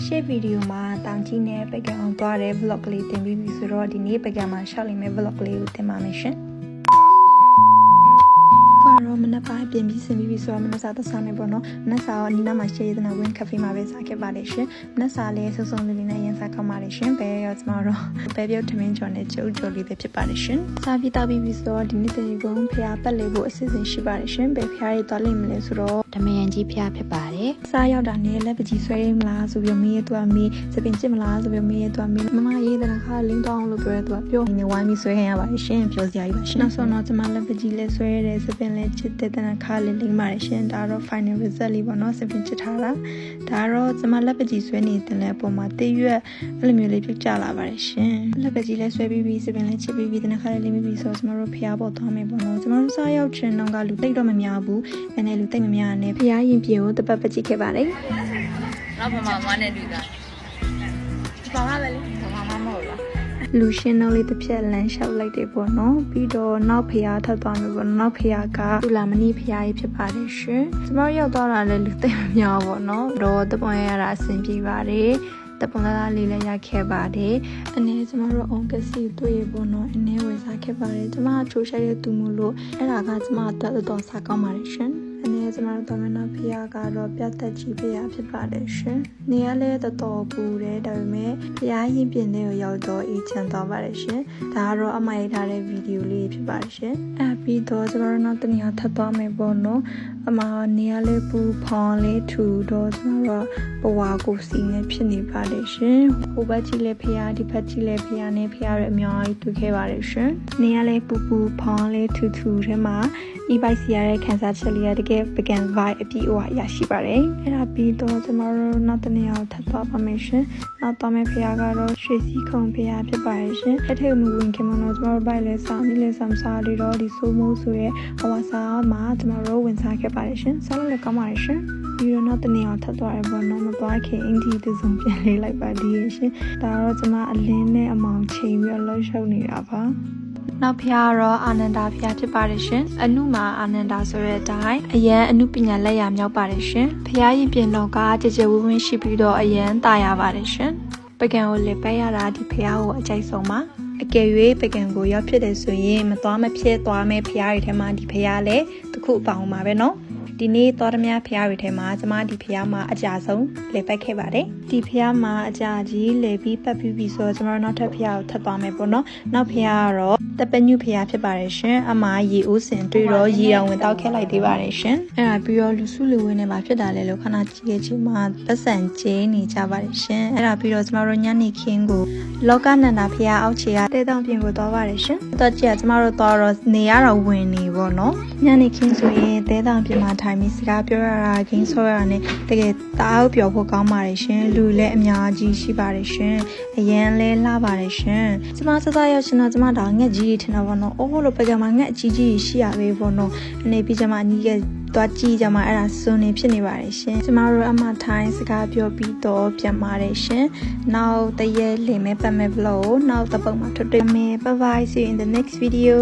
ရှေ့ဗီဒီယိုမှာတောင်ကြီးနဲ့ပကံအောင်သွားတဲ့ vlog ကလေးတင်ပြီးပြီဆိုတော့ဒီနေ့ပကံမှာရှောက်လိမ့်မယ့် vlog ကလေးကိုတင်ပါမယ်ရှင်တော့မနက်ပိုင်းပြင်ပြီးဆင်ပြီးဆိုတော့မနက်စာသက်စားမယ်ပေါ့နော်မနက်စာရောနီနာမှာရှေ့ရတဲ့ဝင်းကဖေးမှာပဲစားခဲ့ပါတယ်ရှင်မနက်စာလေးစုံစုံလေးလေးနဲ့ရန်စားကောင်းပါတယ်ရှင်ပဲရောကျမတို့ပဲပြုတ်ထမင်းကျော်နဲ့ကျုပ်ကျော်လေးပဲဖြစ်ပါတယ်ရှင်စားပြီးတောက်ပြီးဆိုတော့ဒီနေ့တည်းကုန်းဖျားပတ်လေဖို့အစီအစဉ်ရှိပါတယ်ရှင်ပဲဖျားရီသွားလိမ့်မလဲဆိုတော့ဓမယန်ကြီးဖျားဖြစ်ပါတယ်စားရောက်တာနဲ့လက်ပကြီးဆွဲရမလားဆိုပြီးမေးရသူကမေးစပင်ချစ်မလားဆိုပြီးမေးရသူကမေးမမရေးတဲ့ခါလင်းတော့အောင်လို့ပြောရသူကပြောနေဝိုင်းပြီးဆွဲခံရပါတယ်ရှင်ပြောစရာကြီးပါရှင်နောက်ဆုံးတော့ကျမလက်ပကြီးလဲဆွဲရတဲ့စပင်လဲချစ်တဲ့တနခါလေးလိမ့်ပါတယ်ရှင်ဒါတော့ final result လေးပေါ့နော်စပင်ချစ်ထားတာဒါတော့ကျမလက်ပကြီးဆွဲနေတဲ့လဲပုံမှာတေးရွက်အဲ့လိုမျိုးလေးပြုတ်ကျလာပါတယ်ရှင်လက်ပကြီးလဲဆွဲပြီးစပင်လဲချစ်ပြီးတနခါလေးလိမ့်ပြီးဆိုတော့ကျမတို့ဖျားပေါ်သွားမယ်ပေါ့နော်ကျမတို့စားရောက်ချင်းတော့ကလူတိတ်တော့မများဘူးအဲ့နဲ့လူတိတ်မများနဲ့ဖျားရင်ပြေကိုတပတ်ပကြည့်ခဲ့ပါတယ်နောက်ဘာမှမနဲ့တွေ့တာဘာမှပဲလေဘာမှမဟုတ်လားလူရှင်းတော့လေးတစ်ဖြက်လမ်းလျှောက်လိုက်တယ်ပေါ့နော်ပြီးတော့နောက်ဖျားထပ်သွားမယ်ပေါ့နောက်ဖျားကဒူလာမနီဖျားကြီးဖြစ်ပါတယ်ရှင်ကျမတို့ရောက်သွားတာလည်းလူသိမများပေါ့နော်တော့တပွန်ရတာအဆင်ပြေပါတယ်တပွန်လာလေးလည်းရခဲ့ပါတယ်အနေကျမတို့အောင်ကစီတွေ့ပေါ့နော်အနေဝယ်စားခဲ့ပါတယ်ကျမချိုးရှိုက်တဲ့သူမို့လို့အဲ့ဒါကကျမတော်စားကောင်းပါတယ်ရှင်အနေကျမတို့တော်မနာဖျားကတော့ပြတ်သက်ကြီးဖျားဖြစ်ပါတယ်ရှင်နေရာလဲတော်ပူတယ်ဒါပေမဲ့ဖျားရင်ပြင်တဲ့ကိုရောက်တော့အေးချမ်းသွားပါတယ်ရှင်ဒါကတော့အမိုက်ထားတဲ့ဗီဒီယိုလေးဖြစ်ပါတယ်ရှင်ပြီးတော့ကျမတို့နောက်တနေ့ထပ်သွားမယ်ပေါ့နော်အမနေရာလဲပူဖောင်းလေးထူတော့ကျမတို့ဘဝကိုစီနေဖြစ်နေပါတယ်ရှင်ဟိုဘက်ကြီးလဲဖျားဒီဘက်ကြီးလဲဖျားနဲ့ဖျားရအများကြီးတွေ့ခဲ့ပါတယ်ရှင်နေရာလဲပူဖောင်းလေးထူထဲမှာဒီဘိုက်စီရတဲ့ခန်းစားချက်လေးရတကယ်ပကံ vibe အပြည့်အဝရရှိပါတယ်အဲ့ဒါပြီးတော့ကျမတို့နောက်တနေ့ထပ်သွားပါမယ်ရှင်နောက်သွားမယ့်ဖျားကတော့ရွှေစည်းခုံဖျားဖြစ်ပါတယ်ရှင်အထက်မဝင်ခင်မှာတော့ကျမတို့ဘိုက်လဲစားနေလဲစားမစားလေးတော့ဒီဆိုမိုးဆိုရဲ့ဟဝါစာမှာကျမတို့ဝင်စားခဲ့ပါတယ်ရှင်စားလို့လည်းကောင်းပါတယ်ရှင်ပြီးတော့နောက်တနေ့ထပ်သွားရပေါ့နော်မသွားခင်အင်ဒီတစုံပြန်လေးလိုက်ပါသေးရဲ့ရှင်ဒါတော့ကျမအလင်းနဲ့အမောင်ချိန်ပြီးလှုပ်ရှုပ်နေတာပါနောက်ဖျားတော့အာနန္ဒာဖျားဖြစ်ပါတယ်ရှင်အနုမှာအာနန္ဒာဆိုတဲ့အတိုင်းအရန်အနုပညာလက်ရာမြောက်ပါတယ်ရှင်ဖျားရင်ပြင်တော့ကကြကြဝဝင်းရှိပြီးတော့အရန်ตายရပါတယ်ရှင်ပကံကိုလက်ပတ်ရတာဒီဖျားကိုအကြိုက်ဆုံးပါအကယ်၍ပကံကိုရောက်ဖြစ်တယ်ဆိုရင်မသွားမဖြစ်သွားမဲ့ဖျားတွေထဲမှာဒီဖျားလည်းတစ်ခုအပေါင်းပါပဲနော်ဒီနေ့တော်သမျှဖျားတွေထဲမှာကျမဒီဖျားမှာအကြဆုံးလေပတ်ခဲ့ပါတယ်ဒီဖျားမှာအကြကြီးလေပြီးပတ်ပြီးပြီဆိုတော့ကျမတို့နောက်ထပ်ဖျားကိုထပ်သွားမယ်ပေါ့နော်နောက်ဖျားကတော့တပညုဖျားဖြစ်ပါတယ်ရှင်အမရေအိုးစင်တွေ့တော့ရေအောင်ဝင်တောက်ခဲ့လိုက်သေးပါတယ်ရှင်အဲ့ဒါပြီးတော့လူစုလူဝင်းနဲ့ပါဖြစ်တာလေလို့ခဏကြည့်ခဲ့ချင်းမှာပတ်စံကျင်းနေကြပါတယ်ရှင်အဲ့ဒါပြီးတော့ကျမတို့ညနေခင်းကိုလောကနန္ဒာဖျားအောက်ခြေကတဲတောင်ပြင်ကိုသွားပါတယ်ရှင်တော့ကြည့်ကျမတို့သွားတော့နေရတော့ဝင်နေပေါ့နော်ညနေခင်းဆိုရင်တဲတောင်ပြင်မှာထိုင်ပြီးစကားပြောရတာခင်းဆောရတာနဲ့တကယ်တအားပျော်ဖို့ကောင်းပါတယ်ရှင်လူလည်းအများကြီးရှိပါတယ်ရှင်အရန်လဲလှပါတယ်ရှင်ကျမစစရောက်ရှင်တော့ကျမဒါငှက်ကြီးထင်တော့ဘောနော်အိုးလို့ပကံမှာငှက်အကြီးကြီးရှိရပဲဘောနော်အနေပြီးကျမအနီးကသွားကြည့်ကြမှာအဲ့ဒါစွန်းနေဖြစ်နေပါတယ်ရှင်ကျမတို့အမထိုင်းစကားပြောပြီးတော့ပြန်ပါတယ်ရှင်နောက်တရက်လင်မဲ့ပတ်မဲ့ vlog ကိုနောက်တစ်ပုတ်မှာထွက်တွေ့မယ်bye bye see you in the next video